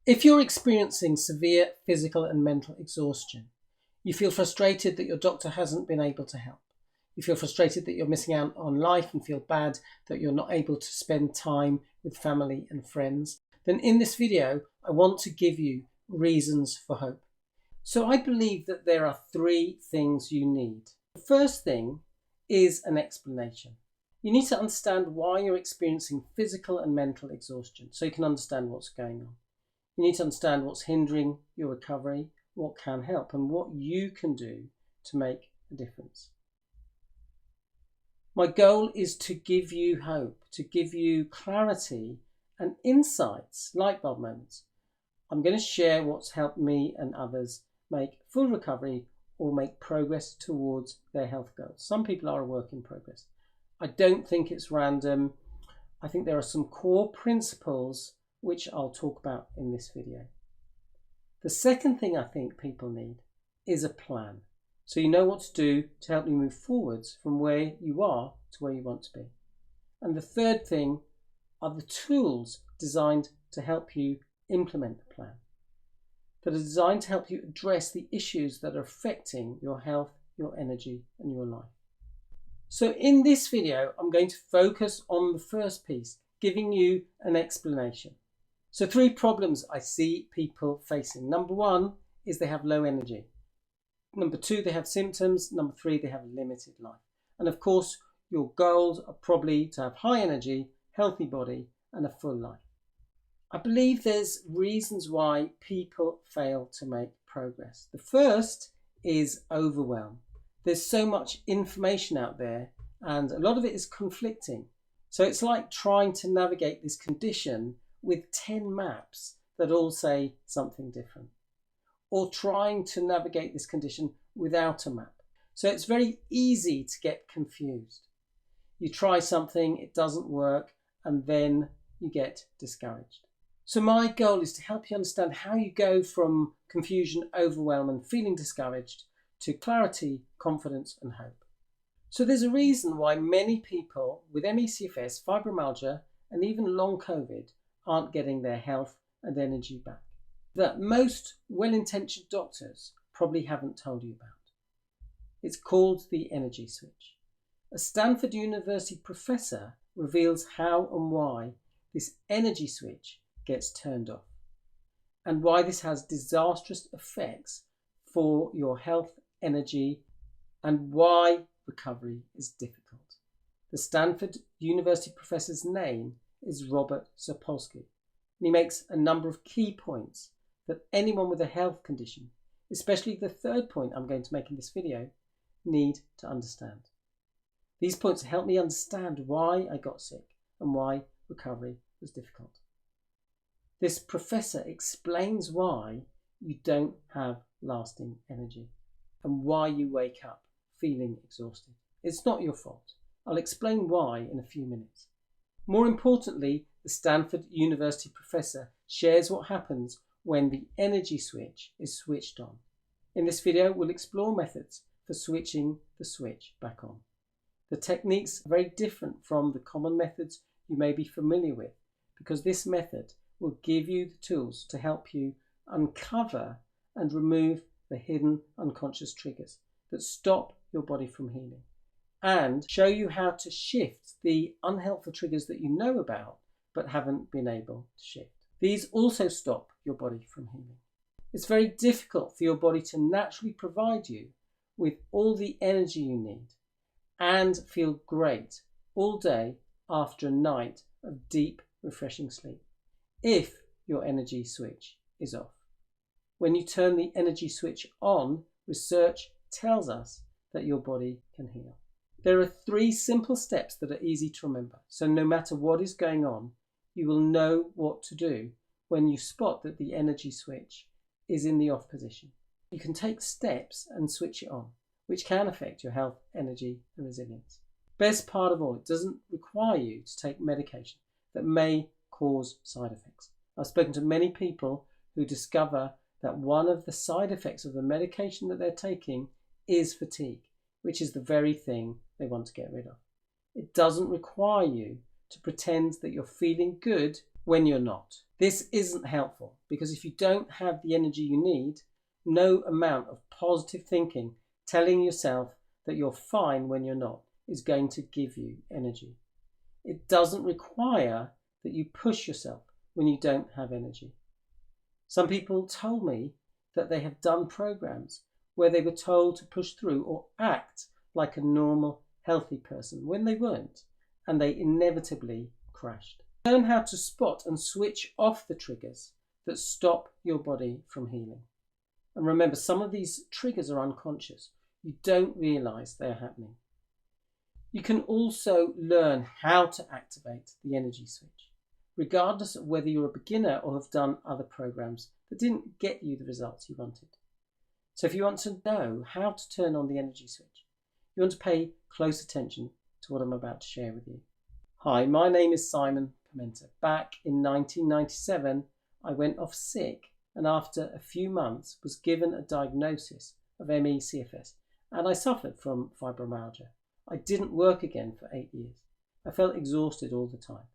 If you're experiencing severe physical and mental exhaustion, you feel frustrated that your doctor hasn't been able to help. You feel frustrated that you're missing out on life and feel bad that you're not able to spend time with family and friends, then in this video, I want to give you reasons for hope. So I believe that there are three things you need. The first thing is an explanation. You need to understand why you're experiencing physical and mental exhaustion so you can understand what's going on. You need to understand what's hindering your recovery, what can help, and what you can do to make a difference. My goal is to give you hope, to give you clarity and insights, light bulb moments. I'm going to share what's helped me and others make full recovery or make progress towards their health goals. Some people are a work in progress. I don't think it's random. I think there are some core principles which I'll talk about in this video. The second thing I think people need is a plan, so you know what to do to help you move forwards from where you are to where you want to be. And the third thing are the tools designed to help you implement the plan, that are designed to help you address the issues that are affecting your health, your energy, and your life. So in this video, I'm going to focus on the first piece, giving you an explanation. So three problems I see people facing. Number one is they have low energy. Number two, they have symptoms. Number three, they have a limited life. And of course, your goals are probably to have high energy, healthy body, and a full life. I believe there's reasons why people fail to make progress. The first is overwhelm. There's so much information out there and a lot of it is conflicting. So it's like trying to navigate this condition with 10 maps that all say something different, or trying to navigate this condition without a map. So it's very easy to get confused. You try something, it doesn't work, and then you get discouraged. So my goal is to help you understand how you go from confusion, overwhelm, and feeling discouraged to clarity, confidence, and hope. So there's a reason why many people with ME/CFS, fibromyalgia, and even long COVID aren't getting their health and energy back, that most well-intentioned doctors probably haven't told you about. It's called the energy switch. A Stanford University professor reveals how and why this energy switch gets turned off and why this has disastrous effects for your health, energy, and why recovery is difficult. The Stanford University professor's name is Robert Sapolsky, and he makes a number of key points that anyone with a health condition, especially the third point I'm going to make in this video, need to understand. These points help me understand why I got sick and why recovery was difficult. This professor explains why you don't have lasting energy and why you wake up feeling exhausted. It's not your fault. I'll explain why in a few minutes. More importantly, the Stanford University professor shares what happens when the energy switch is switched on. In this video, we'll explore methods for switching the switch back on. The techniques are very different from the common methods you may be familiar with, because this method will give you the tools to help you uncover and remove the hidden unconscious triggers that stop your body from healing, and show you how to shift the unhelpful triggers that you know about but haven't been able to shift. These also stop your body from healing. It's very difficult for your body to naturally provide you with all the energy you need and feel great all day after a night of deep, refreshing sleep if your energy switch is off. When you turn the energy switch on, research tells us that your body can heal. There are three simple steps that are easy to remember, so no matter what is going on, you will know what to do when you spot that the energy switch is in the off position. You can take steps and switch it on, which can affect your health, energy, and resilience. Best part of all, it doesn't require you to take medication that may cause side effects. I've spoken to many people who discover that one of the side effects of the medication that they're taking is fatigue, which is the very thing they want to get rid of. It doesn't require you to pretend that you're feeling good when you're not. This isn't helpful because if you don't have the energy you need, no amount of positive thinking telling yourself that you're fine when you're not is going to give you energy. It doesn't require that you push yourself when you don't have energy. Some people told me that they have done programs where they were told to push through or act like a normal, healthy person when they weren't, and they inevitably crashed. Learn how to spot and switch off the triggers that stop your body from healing. And remember, some of these triggers are unconscious. You don't realize they're happening. You can also learn how to activate the energy switch, regardless of whether you're a beginner or have done other programs that didn't get you the results you wanted. So if you want to know how to turn on the energy switch, you want to pay close attention to what I'm about to share with you. Hi, my name is Simon Pimenta. Back in 1997, I went off sick and after a few months was given a diagnosis of ME/CFS, and I suffered from fibromyalgia. I didn't work again for 8 years. I felt exhausted all the time.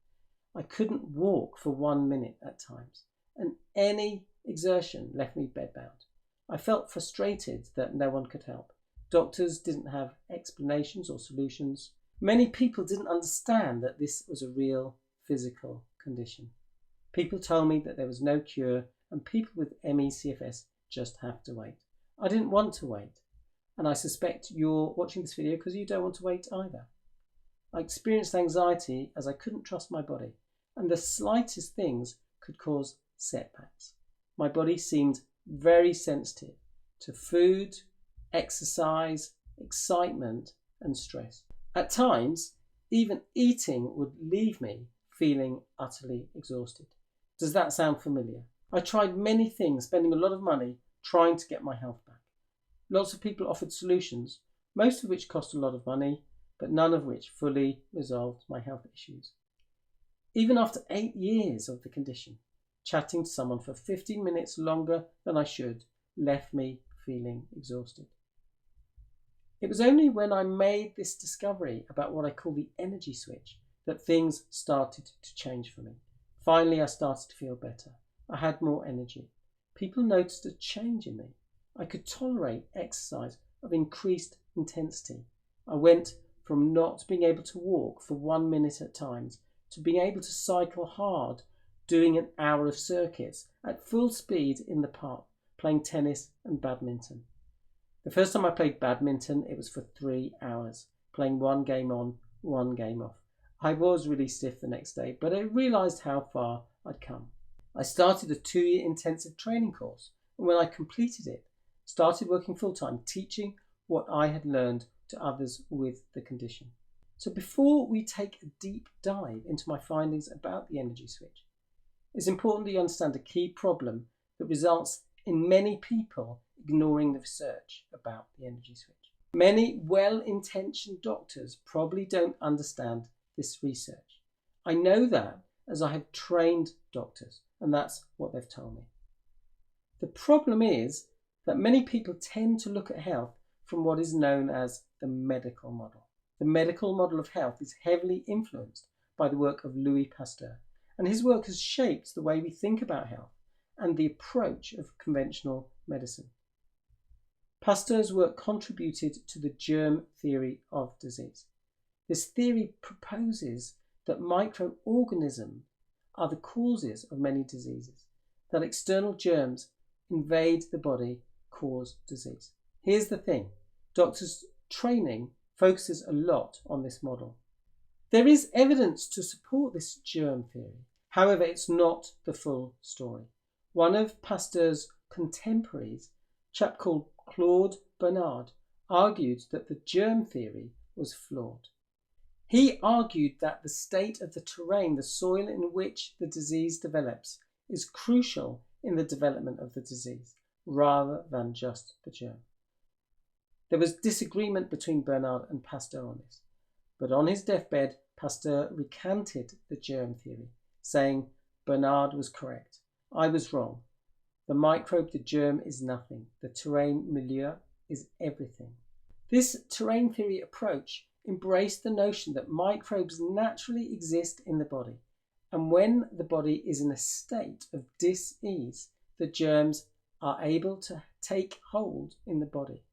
I couldn't walk for 1 minute at times, and any exertion left me bedbound. I felt frustrated that no one could help. Doctors didn't have explanations or solutions. Many people didn't understand that this was a real physical condition. People told me that there was no cure and people with ME/CFS just have to wait. I didn't want to wait, and I suspect you're watching this video because you don't want to wait either. I experienced anxiety as I couldn't trust my body, and the slightest things could cause setbacks. My body seemed very sensitive to food, exercise, excitement, and stress. At times, even eating would leave me feeling utterly exhausted. Does that sound familiar? I tried many things, spending a lot of money trying to get my health back. Lots of people offered solutions, most of which cost a lot of money, but none of which fully resolved my health issues. Even after 8 years of the condition, chatting to someone for 15 minutes longer than I should left me feeling exhausted. It was only when I made this discovery about what I call the energy switch that things started to change for me. Finally, I started to feel better. I had more energy. People noticed a change in me. I could tolerate exercise of increased intensity. I went from not being able to walk for 1 minute at times to being able to cycle hard, doing an hour of circuits at full speed in the park, playing tennis and badminton. The first time I played badminton, it was for 3 hours, playing one game on, one game off. I was really stiff the next day, but I realised how far I'd come. I started a 2-year intensive training course, and when I completed it, started working full-time, teaching what I had learned to others with the condition. So before we take a deep dive into my findings about the energy switch, it's important that you understand a key problem that results in many people ignoring the research about the energy switch. Many well-intentioned doctors probably don't understand this research. I know that as I have trained doctors, and that's what they've told me. The problem is that many people tend to look at health from what is known as the medical model. The medical model of health is heavily influenced by the work of Louis Pasteur, and his work has shaped the way we think about health and the approach of conventional medicine. Pasteur's work contributed to the germ theory of disease. This theory proposes that microorganisms are the causes of many diseases, that external germs invade the body, cause disease. Here's the thing, doctors' training focuses a lot on this model. There is evidence to support this germ theory. However, it's not the full story. One of Pasteur's contemporaries, a chap called Claude Bernard, argued that the germ theory was flawed. He argued that the state of the terrain, the soil in which the disease develops, is crucial in the development of the disease, rather than just the germ. There was disagreement between Bernard and Pasteur on this, but on his deathbed, Pasteur recanted the germ theory, saying, "Bernard was correct. I was wrong. The microbe, the germ, is nothing. The terrain milieu is everything." This terrain theory approach embraced the notion that microbes naturally exist in the body And when the body is in a state of dis-ease, the germs are able to take hold in the body.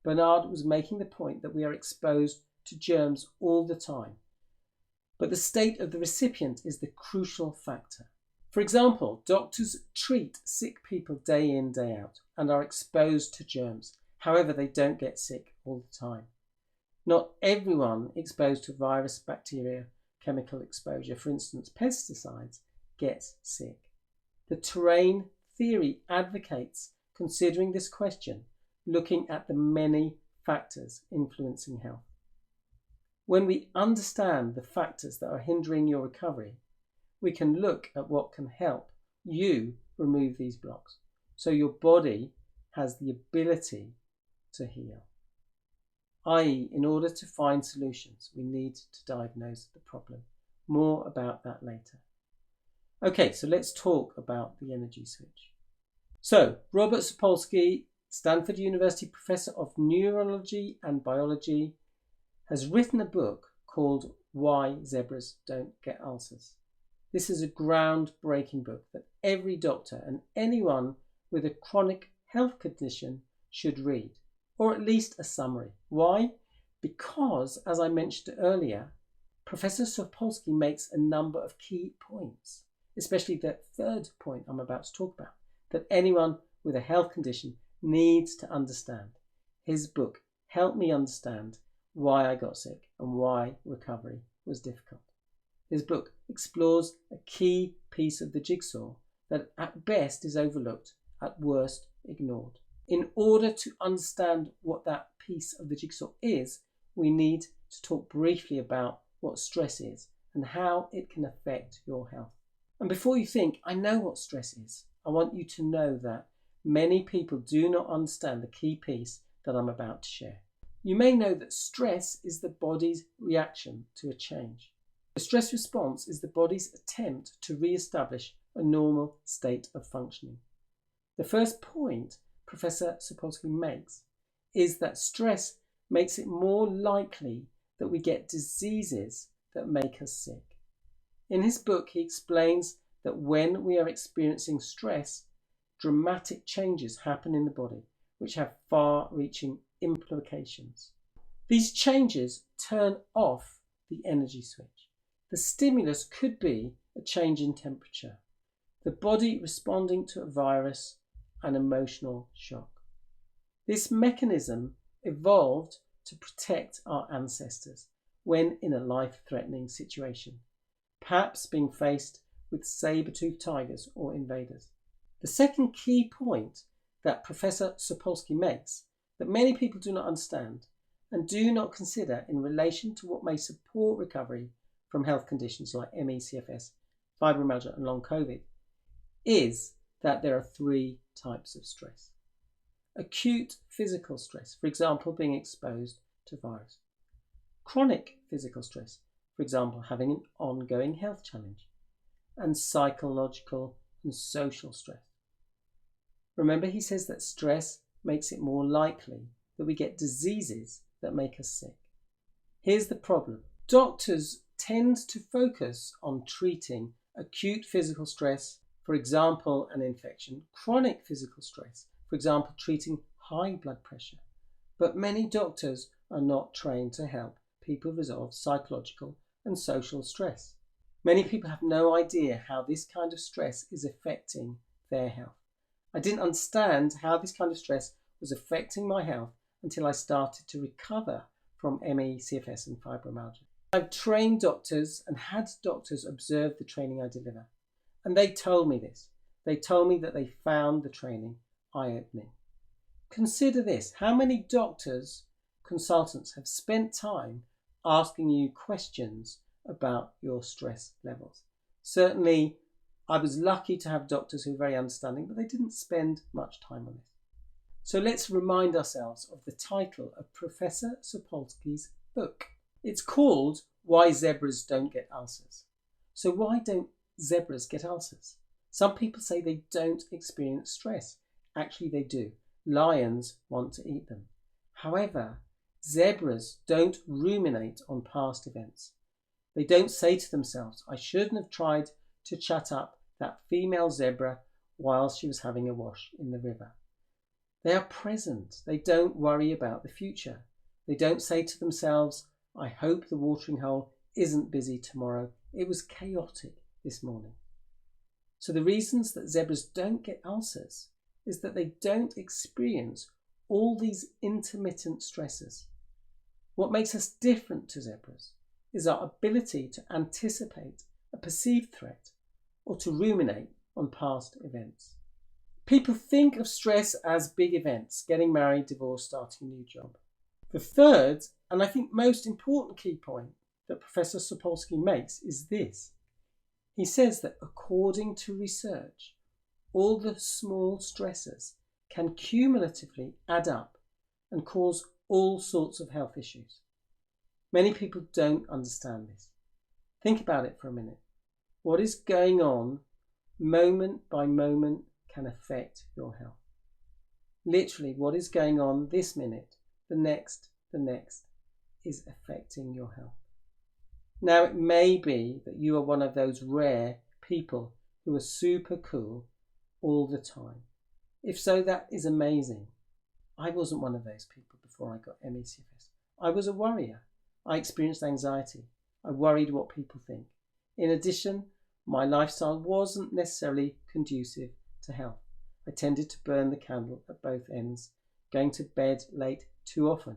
Bernard was making the point that we are exposed to germs all the time, but the state of the recipient is the crucial factor. For example, doctors treat sick people day in, day out and are exposed to germs. However, they don't get sick all the time. Not everyone exposed to virus, bacteria, chemical exposure, for instance pesticides, gets sick. The terrain theory advocates considering this question, looking at the many factors influencing health. When we understand the factors that are hindering your recovery, we can look at what can help you remove these blocks so your body has the ability to heal. I.e., in order to find solutions, we need to diagnose the problem. More about that later. Okay, so let's talk about the energy switch. So, Robert Sapolsky, Stanford University professor of neurology and biology, has written a book called Why Zebras Don't Get Ulcers. This is a groundbreaking book that every doctor and anyone with a chronic health condition should read, or at least a summary. Why? Because, as I mentioned earlier, Professor Sapolsky makes a number of key points, especially the third point I'm about to talk about, that anyone with a health condition needs to understand. His book helped me understand why I got sick and why recovery was difficult. His book explores a key piece of the jigsaw that at best is overlooked, at worst ignored. In order to understand what that piece of the jigsaw is, we need to talk briefly about what stress is and how it can affect your health. And before you think, I know what stress is, I want you to know that many people do not understand the key piece that I'm about to share. You may know that stress is the body's reaction to a change. The stress response is the body's attempt to re-establish a normal state of functioning. The first point Professor Sapolsky makes is that stress makes it more likely that we get diseases that make us sick. In his book, he explains that when we are experiencing stress, dramatic changes happen in the body, which have far-reaching implications. These changes turn off the energy switch. The stimulus could be a change in temperature, the body responding to a virus, an emotional shock. This mechanism evolved to protect our ancestors when in a life-threatening situation, perhaps being faced with saber-toothed tigers or invaders. The second key point that Professor Sapolsky makes that many people do not understand and do not consider in relation to what may support recovery from health conditions like ME, CFS, fibromyalgia and long COVID is that there are three types of stress. Acute physical stress, for example, being exposed to virus. Chronic physical stress, for example, having an ongoing health challenge. And psychological and social stress. Remember, he says that stress makes it more likely that we get diseases that make us sick. Here's the problem. Doctors tend to focus on treating acute physical stress, for example, an infection, chronic physical stress, for example, treating high blood pressure. But many doctors are not trained to help people resolve psychological and social stress. Many people have no idea how this kind of stress is affecting their health. I didn't understand how this kind of stress was affecting my health until I started to recover from ME, CFS and fibromyalgia. I've trained doctors and had doctors observe the training I deliver. And they told me this. They told me that they found the training eye-opening. Consider this. How many doctors, consultants have spent time asking you questions about your stress levels? Certainly, I was lucky to have doctors who were very understanding, but they didn't spend much time on this. So let's remind ourselves of the title of Professor Sapolsky's book. It's called Why Zebras Don't Get Ulcers. So why don't zebras get ulcers? Some people say they don't experience stress. Actually, they do. Lions want to eat them. However, zebras don't ruminate on past events. They don't say to themselves, I shouldn't have tried to chat up that female zebra while she was having a wash in the river. They are present. They don't worry about the future. They don't say to themselves, I hope the watering hole isn't busy tomorrow. It was chaotic this morning. So the reasons that zebras don't get ulcers is that they don't experience all these intermittent stresses. What makes us different to zebras is our ability to anticipate a perceived threat or to ruminate on past events. People think of stress as big events, getting married, divorce, starting a new job. The third, and I think most important key point that Professor Sapolsky makes is this. He says that according to research, all the small stressors can cumulatively add up and cause all sorts of health issues. Many people don't understand this. Think about it for a minute. What is going on moment by moment can affect your health. Literally, what is going on this minute, the next, is affecting your health. Now, it may be that you are one of those rare people who are super cool all the time. If so, that is amazing. I wasn't one of those people before I got ME/CFS. I was a worrier. I experienced anxiety. I worried what people think. In addition, my lifestyle wasn't necessarily conducive to health. I tended to burn the candle at both ends, going to bed late too often.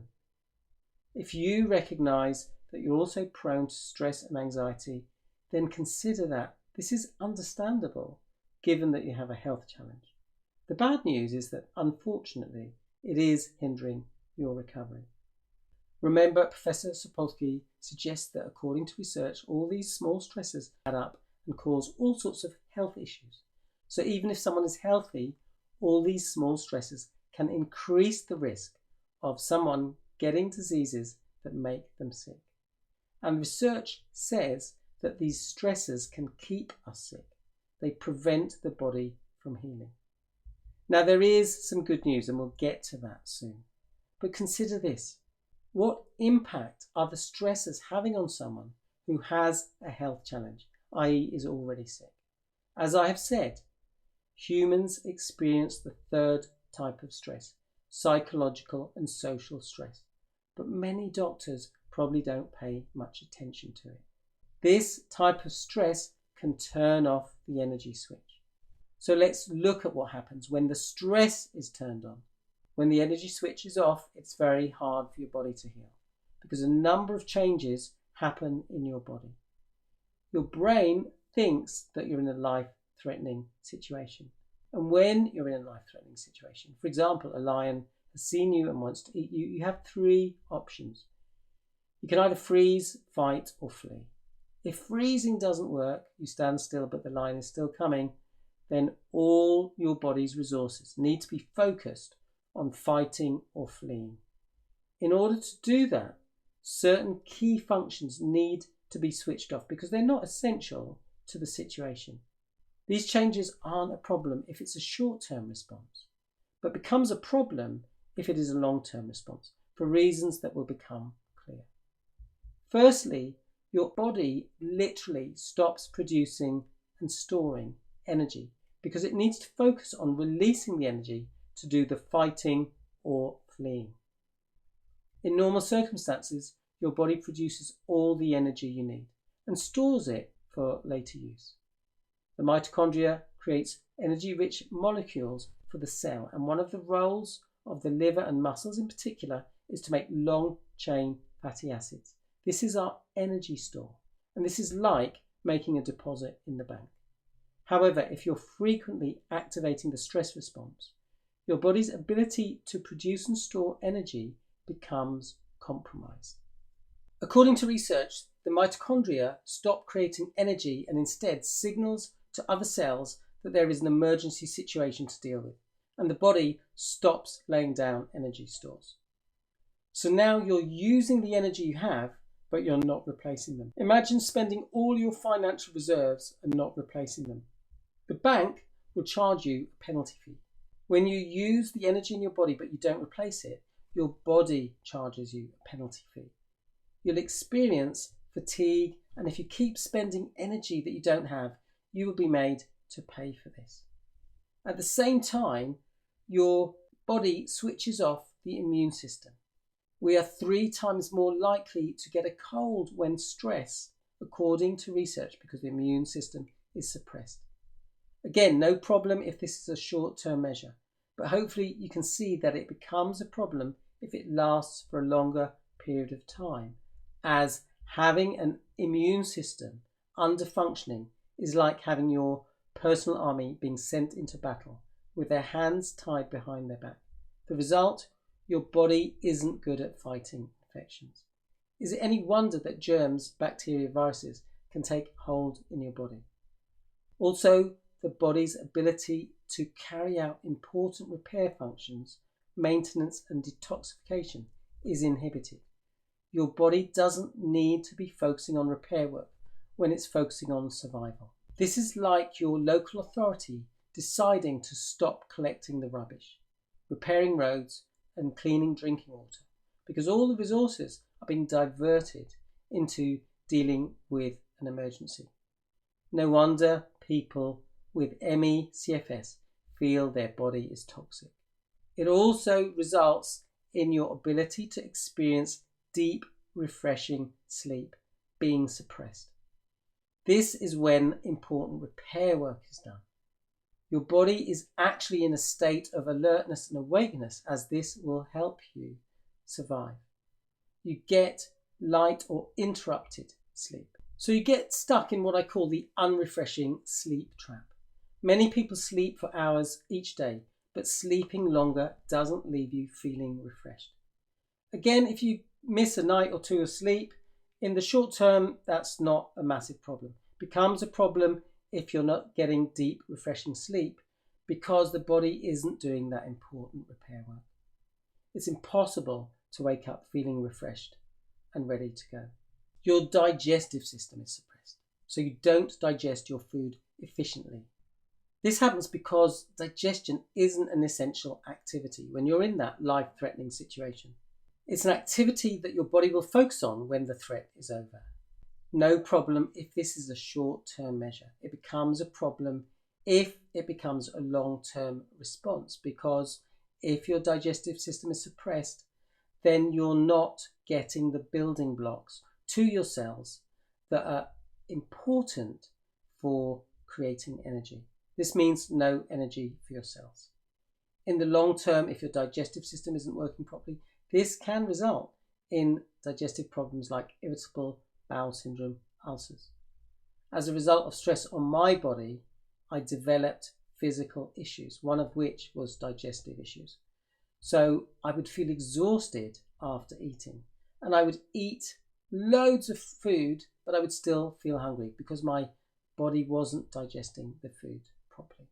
If you recognise that you're also prone to stress and anxiety, then consider that this is understandable given that you have a health challenge. The bad news is that unfortunately it is hindering your recovery. Remember, Professor Sapolsky suggests that according to research, all these small stresses add up and cause all sorts of health issues. So even if someone is healthy, all these small stresses can increase the risk of someone getting diseases that make them sick. And research says that these stresses can keep us sick. They prevent the body from healing. Now, there is some good news, and we'll get to that soon. But consider this. What impact are the stresses having on someone who has a health challenge, i.e. is already sick? As I have said, humans experience the third type of stress, psychological and social stress. But many doctors probably don't pay much attention to it. This type of stress can turn off the energy switch. So let's look at what happens when the stress is turned on. When the energy switch is off, it's very hard for your body to heal because a number of changes happen in your body. Your brain thinks that you're in a life-threatening situation. And when you're in a life-threatening situation, for example, a lion has seen you and wants to eat you, you have three options. You can either freeze, fight, or flee. If freezing doesn't work, you stand still but the lion is still coming, then all your body's resources need to be focused on fighting or fleeing. In order to do that, certain key functions need to be switched off because they're not essential to the situation. These changes aren't a problem if it's a short-term response, but becomes a problem if it is a long-term response for reasons that will become clear. Firstly, your body literally stops producing and storing energy because it needs to focus on releasing the energy to do the fighting or fleeing. In normal circumstances, your body produces all the energy you need and stores it for later use. The mitochondria creates energy-rich molecules for the cell, and one of the roles of the liver and muscles in particular is to make long-chain fatty acids. This is our energy store, and this is like making a deposit in the bank. However, if you're frequently activating the stress response, your body's ability to produce and store energy becomes compromised. According to research, the mitochondria stop creating energy and instead signals to other cells that there is an emergency situation to deal with, and the body stops laying down energy stores. So now you're using the energy you have, but you're not replacing them. Imagine spending all your financial reserves and not replacing them. The bank will charge you a penalty fee. When you use the energy in your body but you don't replace it, your body charges you a penalty fee. You'll experience fatigue And if you keep spending energy that you don't have, you will be made to pay for this. At the same time, your body switches off the immune system. We are 3 times more likely to get a cold when stressed, according to research, because the immune system is suppressed. Again, no problem if this is a short-term measure, but hopefully you can see that it becomes a problem if it lasts for a longer period of time, as having an immune system under functioning is like having your personal army being sent into battle with their hands tied behind their back. The result, your body isn't good at fighting infections. Is it any wonder that germs, bacteria, viruses can take hold in your body? Also, the body's ability to carry out important repair functions, maintenance and detoxification is inhibited. Your body doesn't need to be focusing on repair work when it's focusing on survival. This is like your local authority deciding to stop collecting the rubbish, repairing roads and cleaning drinking water, because all the resources are being diverted into dealing with an emergency. No wonder people with ME CFS feel their body is toxic. It also results in your ability to experience deep, refreshing sleep being suppressed. This is when important repair work is done. Your body is actually in a state of alertness and awakeness, as this will help you survive. You get light or interrupted sleep. So you get stuck in what I call the unrefreshing sleep trap. Many people sleep for hours each day, but sleeping longer doesn't leave you feeling refreshed. Again, if you miss a night or 2 of sleep, in the short term, that's not a massive problem. It becomes a problem if you're not getting deep, refreshing sleep because the body isn't doing that important repair work. It's impossible to wake up feeling refreshed and ready to go. Your digestive system is suppressed, so you don't digest your food efficiently. This happens because digestion isn't an essential activity when you're in that life-threatening situation. It's an activity that your body will focus on when the threat is over. No problem if this is a short-term measure. It becomes a problem if it becomes a long-term response, because if your digestive system is suppressed, then you're not getting the building blocks to your cells that are important for creating energy. This means no energy for your cells. In the long term, if your digestive system isn't working properly, this can result in digestive problems like irritable bowel syndrome, ulcers. As a result of stress on my body, I developed physical issues, one of which was digestive issues. So I would feel exhausted after eating, and I would eat loads of food, but I would still feel hungry because my body wasn't digesting the food properly.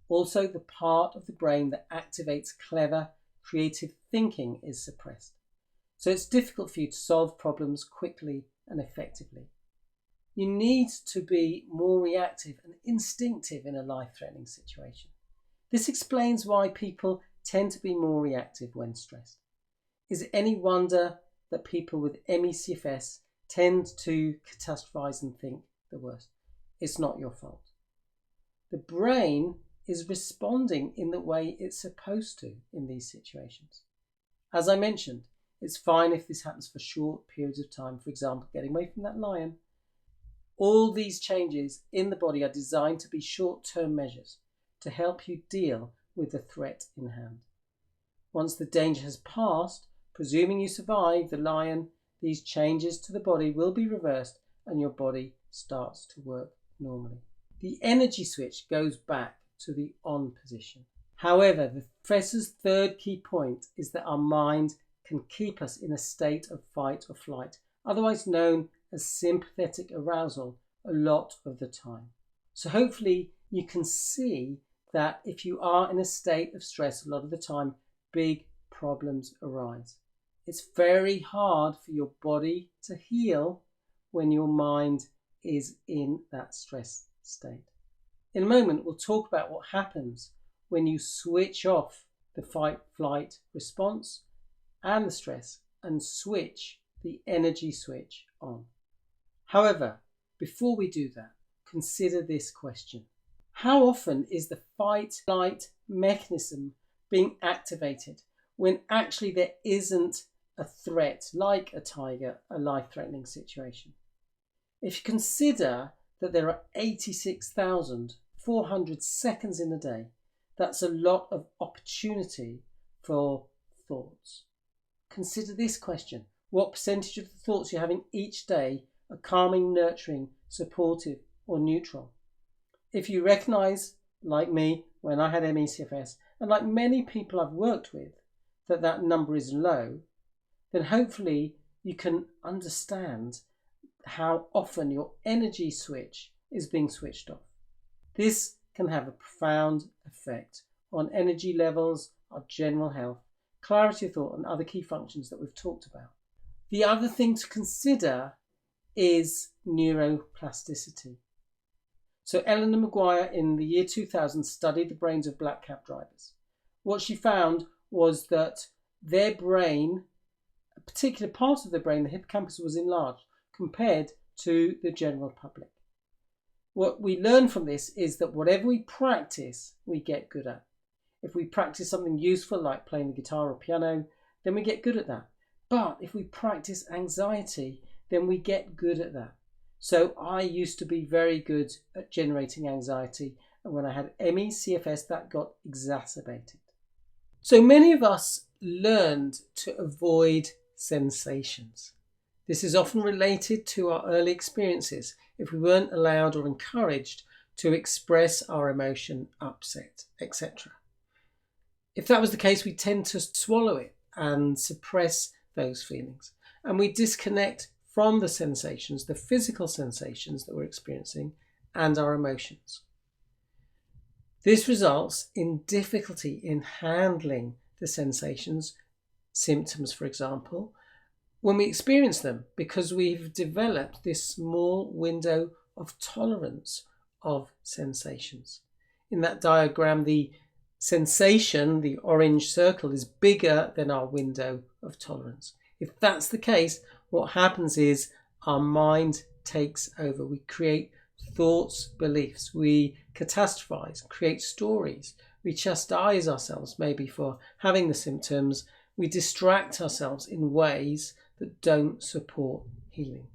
Also, the part of the brain that activates clever, creative thinking is suppressed. So it's difficult for you to solve problems quickly and effectively. You need to be more reactive and instinctive in a life-threatening situation. This explains why people tend to be more reactive when stressed. Is it any wonder that people with ME/CFS tend to catastrophize and think the worst? It's not your fault. The brain is responding in the way it's supposed to in these situations. As I mentioned, it's fine if this happens for short periods of time, for example, getting away from that lion. All these changes in the body are designed to be short-term measures to help you deal with the threat in hand. Once the danger has passed, presuming you survive the lion, these changes to the body will be reversed and your body starts to work normally. The energy switch goes back to the on position. However, the professor's third key point is that our mind can keep us in a state of fight or flight, otherwise known as sympathetic arousal, a lot of the time. So hopefully you can see that if you are in a state of stress a lot of the time, big problems arise. It's very hard for your body to heal when your mind is in that stress state. In a moment, we'll talk about what happens when you switch off the fight-flight response and the stress and switch the energy switch on. However, before we do that, consider this question. How often is the fight-flight mechanism being activated when actually there isn't a threat like a tiger, a life-threatening situation? If you consider that there are 86,400 seconds in a day, that's a lot of opportunity for thoughts. Consider this question. What percentage of the thoughts you're having each day are calming, nurturing, supportive, or neutral? If you recognise, like me, when I had ME/CFS, and like many people I've worked with, that number is low, then hopefully you can understand how often your energy switch is being switched off. This can have a profound effect on energy levels, our general health, clarity of thought, and other key functions that we've talked about. The other thing to consider is neuroplasticity. So Eleanor Maguire in the year 2000 studied the brains of black cab drivers. What she found was that their brain, a particular part of their brain, the hippocampus, was enlarged compared to the general public. What we learn from this is that whatever we practice, we get good at. If we practice something useful like playing the guitar or piano, then we get good at that. But if we practice anxiety, then we get good at that. So I used to be very good at generating anxiety, and when I had ME/CFS, that got exacerbated. So many of us learned to avoid sensations. This is often related to our early experiences if we weren't allowed or encouraged to express our emotion, upset, etc. If that was the case, we tend to swallow it and suppress those feelings, and we disconnect from the sensations, the physical sensations that we're experiencing, and our emotions. This results in difficulty in handling the sensations, symptoms for example, when we experience them, because we've developed this small window of tolerance of sensations. In that diagram, the sensation, the orange circle, is bigger than our window of tolerance. If that's the case, what happens is our mind takes over. We create thoughts, beliefs, we catastrophize, create stories, we chastise ourselves maybe for having the symptoms, we distract ourselves in ways that don't support healing.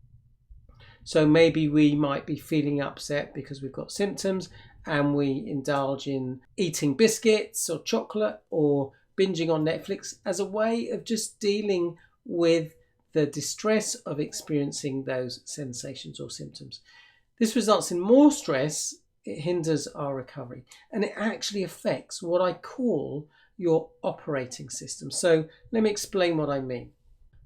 So maybe we might be feeling upset because we've got symptoms and we indulge in eating biscuits or chocolate or binging on Netflix as a way of just dealing with the distress of experiencing those sensations or symptoms. This results in more stress, it hinders our recovery, and it actually affects what I call your operating system. So let me explain what I mean.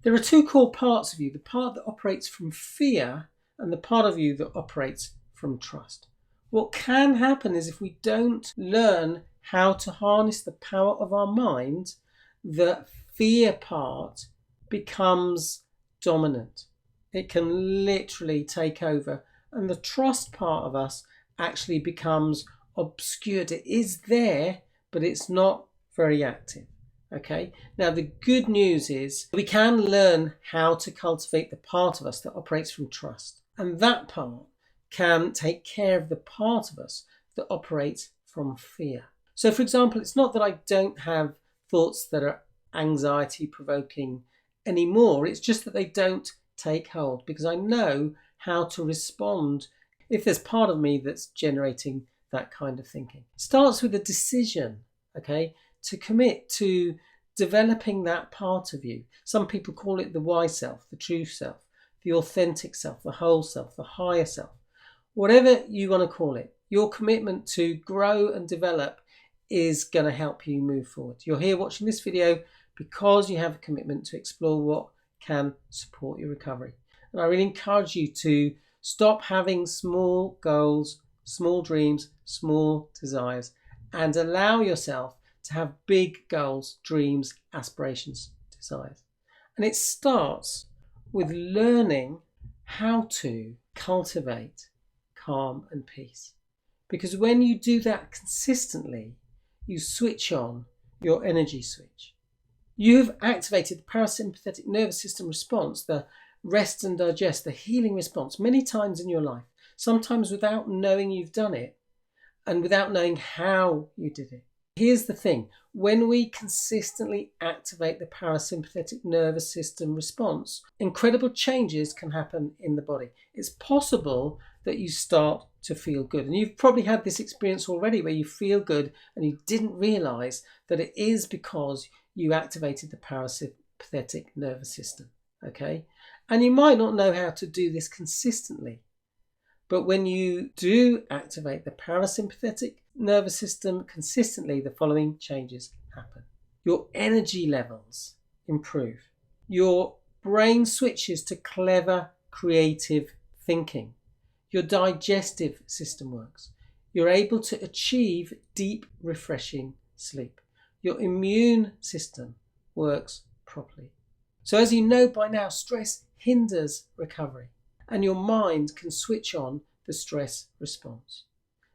There are two core parts of you, the part that operates from fear and the part of you that operates from trust. What can happen is if we don't learn how to harness the power of our mind, the fear part becomes dominant. It can literally take over, and the trust part of us actually becomes obscured. It is there, but it's not very active. Okay, now the good news is we can learn how to cultivate the part of us that operates from trust, and that part can take care of the part of us that operates from fear. So for example, it's not that I don't have thoughts that are anxiety provoking anymore, it's just that they don't take hold because I know how to respond if there's part of me that's generating that kind of thinking. It starts with a decision, okay, to commit to developing that part of you. Some people call it the wise self, the true self, the authentic self, the whole self, the higher self. Whatever you want to call it, your commitment to grow and develop is going to help you move forward. You're here watching this video because you have a commitment to explore what can support your recovery. And I really encourage you to stop having small goals, small dreams, small desires, and allow yourself to have big goals, dreams, aspirations, desires. And it starts with learning how to cultivate calm and peace. Because when you do that consistently, you switch on your energy switch. You've activated the parasympathetic nervous system response, the rest and digest, the healing response, many times in your life, sometimes without knowing you've done it and without knowing how you did it. Here's the thing, when we consistently activate the parasympathetic nervous system response, incredible changes can happen in the body. It's possible that you start to feel good. And you've probably had this experience already where you feel good and you didn't realize that it is because you activated the parasympathetic nervous system. Okay? And you might not know how to do this consistently. But when you do activate the parasympathetic nervous system consistently, the following changes happen. Your energy levels improve. Your brain switches to clever, creative thinking. Your digestive system works. You're able to achieve deep, refreshing sleep. Your immune system works properly. So as you know by now, stress hinders recovery, and your mind can switch on the stress response.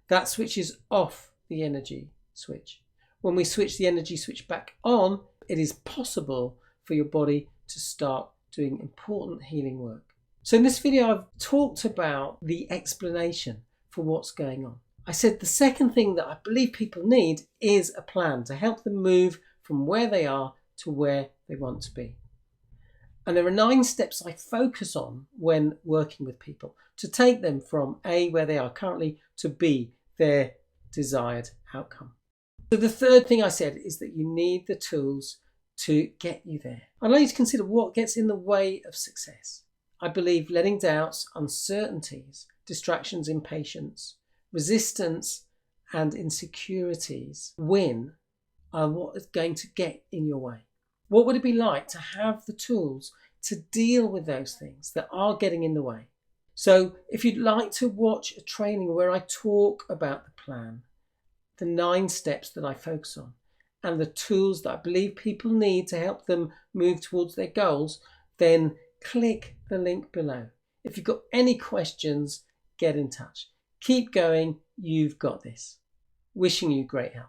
That switches off the energy switch. When we switch the energy switch back on, it is possible for your body to start doing important healing work. So in this video, I've talked about the explanation for what's going on. I said the second thing that I believe people need is a plan to help them move from where they are to where they want to be. And there are 9 steps I focus on when working with people to take them from A, where they are currently, to B, their desired outcome. So the third thing I said is that you need the tools to get you there. I'd like you to consider what gets in the way of success. I believe letting doubts, uncertainties, distractions, impatience, resistance, and insecurities win are what is going to get in your way. What would it be like to have the tools to deal with those things that are getting in the way? So if you'd like to watch a training where I talk about the plan, the 9 steps that I focus on, and the tools that I believe people need to help them move towards their goals, then click the link below. If you've got any questions, get in touch. Keep going, you've got this. Wishing you great health.